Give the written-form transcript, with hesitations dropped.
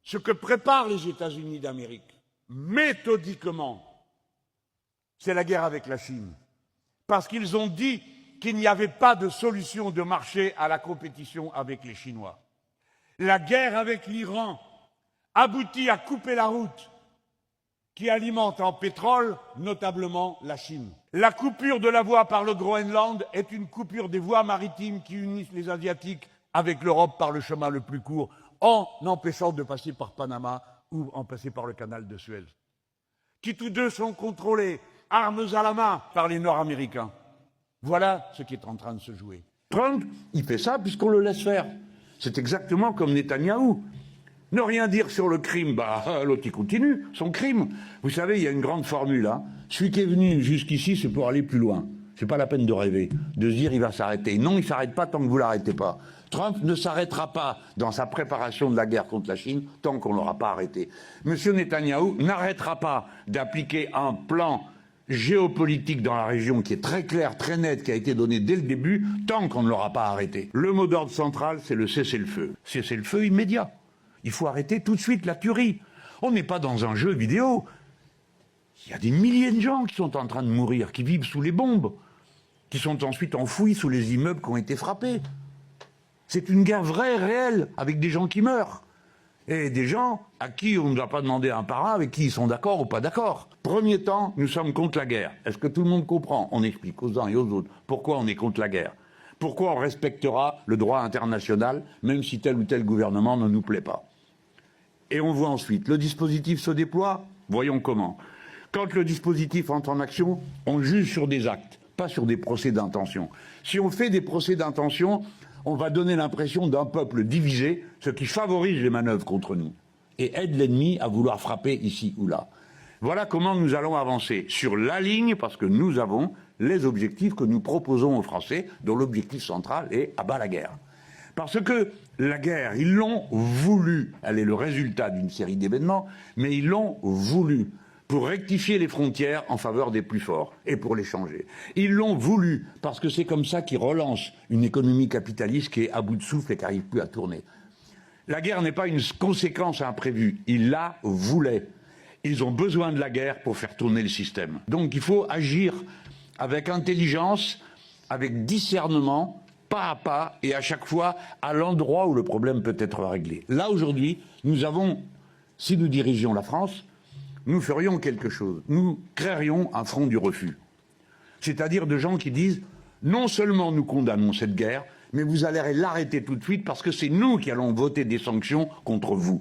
Ce que préparent les États-Unis d'Amérique, méthodiquement, c'est la guerre avec la Chine. Parce qu'ils ont dit qu'il n'y avait pas de solution de marché à la compétition avec les Chinois. La guerre avec l'Iran aboutit à couper la route qui alimente en pétrole, notablement la Chine. La coupure de la voie par le Groenland est une coupure des voies maritimes qui unissent les Asiatiques avec l'Europe par le chemin le plus court, en empêchant de passer par Panama ou en passer par le canal de Suez, qui tous deux sont contrôlés, armes à la main, par les Nord-Américains. Voilà ce qui est en train de se jouer. Trump, il fait ça puisqu'on le laisse faire. C'est exactement comme Netanyahou. Ne rien dire sur le crime, l'autre il continue son crime. Vous savez, il y a une grande formule, hein. Celui qui est venu jusqu'ici, c'est pour aller plus loin. C'est pas la peine de rêver, de se dire il va s'arrêter. Non, il ne s'arrête pas tant que vous l'arrêtez pas. Trump ne s'arrêtera pas dans sa préparation de la guerre contre la Chine tant qu'on ne l'aura pas arrêté. Monsieur Netanyahou n'arrêtera pas d'appliquer un plan géopolitique dans la région qui est très clair, très net, qui a été donné dès le début, tant qu'on ne l'aura pas arrêté. Le mot d'ordre central, c'est le cessez-le-feu. Cessez-le-feu immédiat. Il faut arrêter tout de suite la tuerie. On n'est pas dans un jeu vidéo. Il y a des milliers de gens qui sont en train de mourir, qui vivent sous les bombes, qui sont ensuite enfouis sous les immeubles qui ont été frappés. C'est une guerre vraie, réelle, avec des gens qui meurent. Et des gens à qui on ne doit pas demander un par un, avec qui ils sont d'accord ou pas d'accord. Premier temps, nous sommes contre la guerre. Est-ce que tout le monde comprend? On explique aux uns et aux autres pourquoi on est contre la guerre. Pourquoi on respectera le droit international, même si tel ou tel gouvernement ne nous plaît pas. Et on voit ensuite, le dispositif se déploie, voyons comment. Quand le dispositif entre en action, on juge sur des actes, pas sur des procès d'intention. Si on fait des procès d'intention, on va donner l'impression d'un peuple divisé, ce qui favorise les manœuvres contre nous, et aide l'ennemi à vouloir frapper ici ou là. Voilà comment nous allons avancer sur la ligne, parce que nous avons les objectifs que nous proposons aux Français, dont l'objectif central est à bas la guerre. Parce que la guerre, ils l'ont voulu. Elle est le résultat d'une série d'événements, mais ils l'ont voulu pour rectifier les frontières en faveur des plus forts et pour les changer. Ils l'ont voulu parce que c'est comme ça qu'ils relancent une économie capitaliste qui est à bout de souffle et qui n'arrive plus à tourner. La guerre n'est pas une conséquence imprévue. Ils la voulaient. Ils ont besoin de la guerre pour faire tourner le système. Donc il faut agir avec intelligence, avec discernement, pas à pas, et à chaque fois à l'endroit où le problème peut être réglé. Là, aujourd'hui, nous avons, si nous dirigions la France, nous ferions quelque chose. Nous créerions un front du refus. C'est-à-dire de gens qui disent, non seulement nous condamnons cette guerre, mais vous allez l'arrêter tout de suite parce que c'est nous qui allons voter des sanctions contre vous.